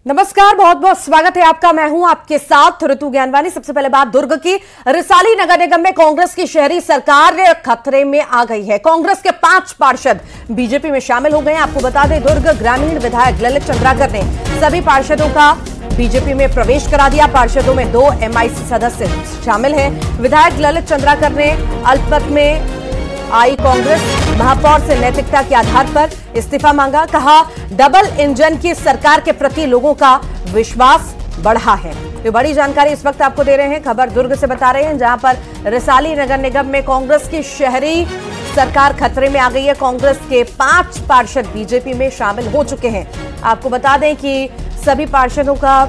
नमस्कार, बहुत बहुत स्वागत है आपका। मैं हूं आपके साथ ऋतु ज्ञानवानी। सबसे पहले बात दुर्ग की। रिसाली नगर निगम में कांग्रेस की शहरी सरकार खतरे में आ गई है। कांग्रेस के 5 पार्षद बीजेपी में शामिल हो गए हैं। आपको बता दें, दुर्ग ग्रामीण विधायक ललित चंद्राकर ने सभी पार्षदों का बीजेपी में प्रवेश करा दिया। पार्षदों में 2 MIC सदस्य शामिल हैं। विधायक ललित चंद्राकर ने अल्पमत में आई कांग्रेस महापौर से नैतिकता के आधार पर इस्तीफा मांगा। कहा, डबल इंजन की सरकार के प्रति लोगों का विश्वास बढ़ा है। तो बड़ी जानकारी इस वक्त आपको दे रहे हैं। खबर दुर्ग से बता रहे हैं, जहां पर रिसाली नगर निगम में कांग्रेस की शहरी सरकार खतरे में आ गई है। कांग्रेस के 5 पार्षद बीजेपी में शामिल हो चुके हैं। आपको बता दें कि सभी पार्षदों का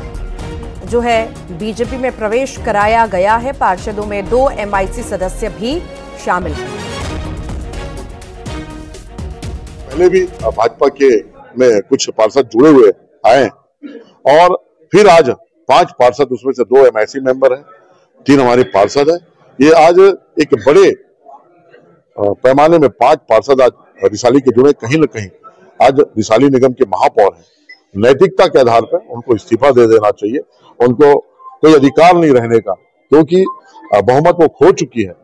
जो है बीजेपी में प्रवेश कराया गया है। पार्षदों में 2 MIC सदस्य भी शामिल हैं। पहले भी भाजपा के में कुछ पार्षद जुड़े हुए आए और फिर आज 5 पार्षद, उसमें से 2 MIC मेंबर हैं, 3 हमारे पार्षद हैं। ये आज एक बड़े पैमाने में 5 पार्षद आज रिसाली के जुड़े। कहीं न कहीं आज रिसाली निगम के महापौर हैं। नैतिकता के आधार पर उनको इस्तीफा दे देना चाहिए। उनको कोई अधिकार नहीं रहने का, क्योंकि बहुमत वो खो चुकी है।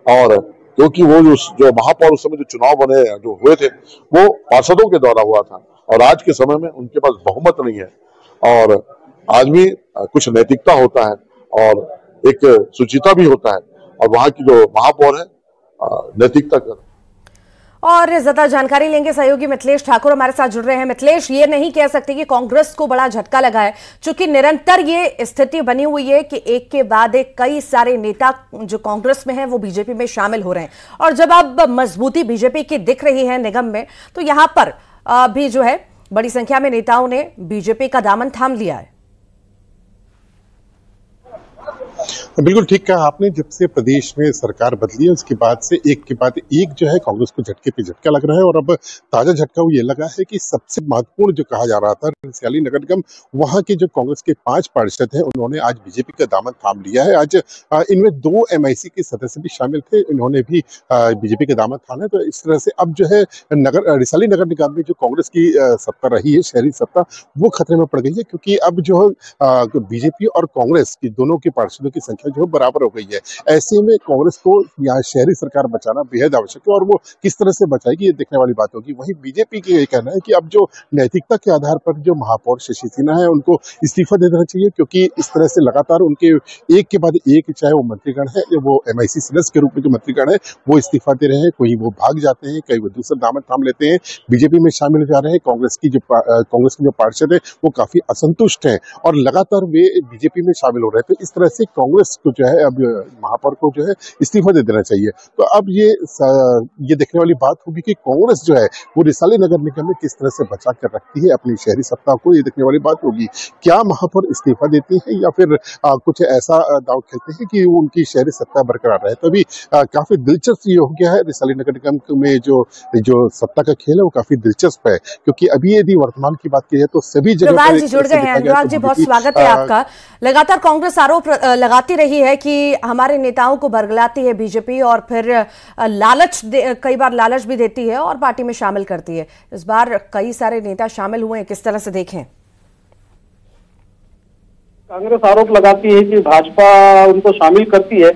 और क्योंकि वो जो महापौर उस समय जो चुनाव बने जो हुए थे वो पार्षदों के द्वारा हुआ था, और आज के समय में उनके पास बहुमत नहीं है। और आदमी कुछ नैतिकता होता है और एक सुचिता भी होता है, और वहां की जो महापौर है नैतिकता कर। और ज्यादा जानकारी लेंगे, सहयोगी मिथिलेश ठाकुर हमारे साथ जुड़ रहे हैं। मिथिलेश, ये नहीं कह सकते कि कांग्रेस को बड़ा झटका लगा है, क्योंकि निरंतर ये स्थिति बनी हुई है कि एक के बाद एक कई सारे नेता जो कांग्रेस में हैं वो बीजेपी में शामिल हो रहे हैं। और जब अब मजबूती बीजेपी की दिख रही है निगम में, तो यहां पर भी जो है बड़ी संख्या में नेताओं ने बीजेपी का दामन थाम लिया है। बिल्कुल ठीक कहा आपने। जब से प्रदेश में सरकार बदली है उसके बाद से एक के बाद एक जो है कांग्रेस को झटके पे झटका लग रहा है। और अब ताजा झटका वो ये लगा है कि सबसे महत्वपूर्ण जो कहा जा रहा था रिसाली नगर निगम, वहां के जो कांग्रेस के 5 पार्षद हैं उन्होंने आज बीजेपी का दामन थाम लिया है। आज इनमें 2 MIC के सदस्य भी शामिल थे, इन्होंने भी बीजेपी का दामन थामा है। तो इस तरह से अब जो है रिसाली नगर निगम में जो कांग्रेस की सत्ता रही है, शहरी सत्ता, वो खतरे में पड़ गई है। क्योंकि अब जो बीजेपी और कांग्रेस की दोनों के पार्षदों की संख्या जो बराबर हो गई है। ऐसे में कांग्रेस को यहाँ शहरी सरकार बचाना बेहद आवश्यक है, और वो किस तरह से बचाएगी ये देखने वाली बात होगी। वहीं बीजेपी की ये कहना है कि अब जो नैतिकता के आधार पर जो महापौर शशि सिन्हा है उनको इस्तीफा दे देना चाहिए, क्योंकि इस तरह से लगातार उनके एक के बाद एक, चाहे वो मंत्रीगण है, वो MIC सदस्य के रूप में जो मंत्रीगण है वो इस्तीफा दे रहे हैं। कोई वो भाग जाते हैं, कई वो दूसरा दामन थाम लेते हैं, बीजेपी में शामिल हो जा रहे हैं। कांग्रेस के जो पार्षद है वो काफी असंतुष्ट है और लगातार वे बीजेपी में शामिल हो रहे थे। इस तरह से कांग्रेस को जो है अब महापौर को जो है इस्तीफा दे देना चाहिए। तो अब ये देखने वाली बात होगी कि कांग्रेस जो है वो रिसाली नगर निगम में किस तरह से बचा कर रखती है अपनी शहरी सत्ता को। ये देखने वाली बात होगी, क्या महापौर इस्तीफा देते हैं या फिर कुछ ऐसा दाव खेलते हैं कि वो उनकी शहरी सत्ता बरकरार रहे। तो अभी काफी दिलचस्प ये हो गया है। रिसाली नगर निगम में जो सत्ता का खेल है वो काफी दिलचस्प है, क्योंकि अभी यदि वर्तमान की बात की जाए तो सभी जगह जुड़ गए हैं। अनुराग जी, बहुत स्वागत है आपका। लगातार कांग्रेस आरोप लगाती रही है कि हमारे नेताओं को बरगलाती है बीजेपी, और फिर कई बार लालच भी देती है और पार्टी में शामिल करती है। इस बार कई सारे नेता शामिल हुए हैं, किस तरह से देखें? कांग्रेस आरोप लगाती है कि भाजपा उनको शामिल करती है।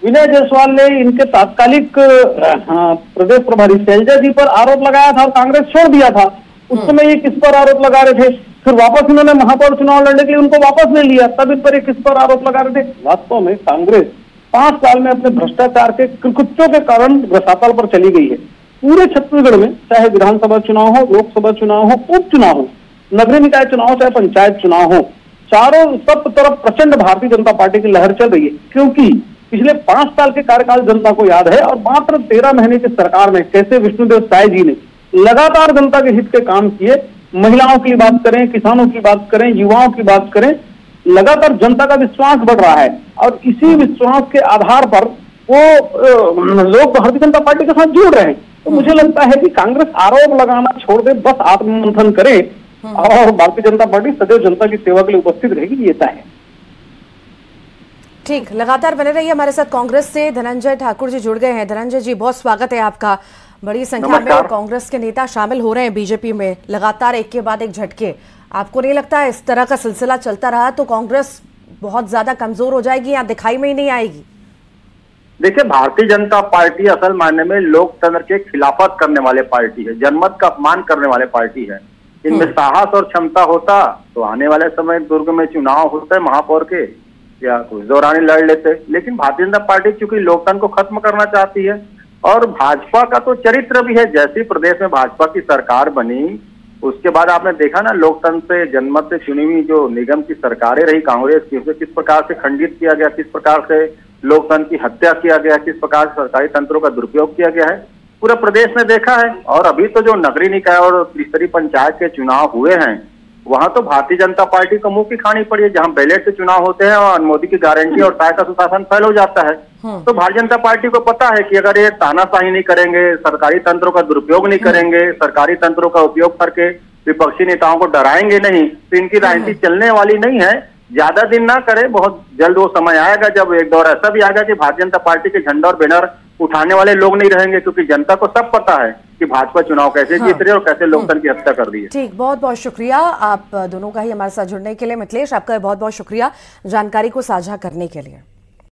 विनय जायसवाल ने इनके तात्कालिक प्रदेश प्रभारी शैलजा जी पर आरोप लगाया था और कांग्रेस छोड़ दिया था। उस समय ये किस पर आरोप लगा रहे थे, फिर वापस इन्होंने महापौर चुनाव लड़ने के लिए उनको वापस ले लिया, तब इन पर किस पर आरोप लगा रहे थे। वास्तव में कांग्रेस 5 साल में अपने भ्रष्टाचार के कृत्यों के कारण रसातल पर चली गई है। पूरे छत्तीसगढ़ में चाहे विधानसभा चुनाव हो, लोकसभा चुनाव हो, उपचुनाव हो, नगरीय निकाय चुनाव हो, चाहे पंचायत चुनाव हो, चारों सब तरफ प्रचंड भारतीय जनता पार्टी की लहर चल रही है। क्योंकि पिछले 5 साल के कार्यकाल जनता को याद है, और मात्र 13 महीने की सरकार में कैसे विष्णुदेव साय जी ने लगातार जनता के हित के काम किए। महिलाओं की बात करें, किसानों की बात करें, युवाओं की बात करें, लगातार जनता का विश्वास बढ़ रहा है, और इसी विश्वास के आधार पर वो लोग भारतीय जनता पार्टी के साथ जुड़ रहे हैं। तो मुझे लगता है कि कांग्रेस आरोप लगाना छोड़ दे, बस आत्ममंथन करे, और भारतीय जनता पार्टी सदैव जनता की सेवा के लिए उपस्थित रहेगी, ये तय है। ठीक, लगातार बने रहिए हमारे साथ। कांग्रेस से धनंजय ठाकुर जी जुड़ गए हैं। धनंजय जी, बहुत स्वागत है आपका। बड़ी संख्या में कांग्रेस के नेता शामिल हो रहे हैं बीजेपी में, लगातार एक के बाद एक झटके। आपको नहीं लगता इस तरह का सिलसिला चलता रहा तो कांग्रेस बहुत ज्यादा कमजोर हो जाएगी या दिखाई में ही नहीं आएगी? देखिए, भारतीय जनता पार्टी असल मायने में लोकतंत्र के खिलाफत करने वाले पार्टी है, जनमत का अपमान करने वाले पार्टी है। इनमें साहस और क्षमता होता तो आने वाले समय दुर्ग में चुनाव होते महापौर के या कुछ दौरान लड़ लेते, लेकिन भारतीय जनता पार्टी चूंकि लोकतंत्र को खत्म करना चाहती है और भाजपा का तो चरित्र भी है। जैसे प्रदेश में भाजपा की सरकार बनी उसके बाद आपने देखा ना, लोकतंत्र से जनमत से चुनी हुई जो निगम की सरकारें रही कांग्रेस की, उसे किस प्रकार से खंडित किया गया, किस प्रकार से लोकतंत्र की हत्या किया गया, किस प्रकार से सरकारी तंत्रों का दुरुपयोग किया गया है, पूरा प्रदेश में देखा है। और अभी तो जो नगरीय निकाय और त्रिस्तरीय पंचायत के चुनाव हुए हैं वहां तो भारतीय जनता पार्टी को मुंह की खानी पड़ी है, जहां बैलेट से चुनाव होते हैं और मोदी की गारंटी और ताय का सुशासन फेल हो जाता है। तो भारतीय जनता पार्टी को पता है कि अगर ये तानाशाही नहीं करेंगे, सरकारी तंत्रों का दुरुपयोग नहीं करेंगे, सरकारी तंत्रों का उपयोग करके विपक्षी नेताओं को डराएंगे नहीं, तो इनकी राजनीति चलने वाली नहीं है। ज्यादा दिन ना करे, बहुत जल्द वो समय आएगा जब एक दौर ऐसा भी आएगा कि भारतीय जनता पार्टी के झंडा और बैनर उठाने वाले लोग नहीं रहेंगे, क्योंकि जनता को सब पता है कि भाजपा चुनाव कैसे जीत रही है और कैसे लोकतंत्र की हत्या कर रही है। ठीक, बहुत बहुत शुक्रिया आप दोनों का ही हमारे साथ जुड़ने के लिए। मिथिलेश, आपका बहुत बहुत शुक्रिया जानकारी को साझा करने के लिए।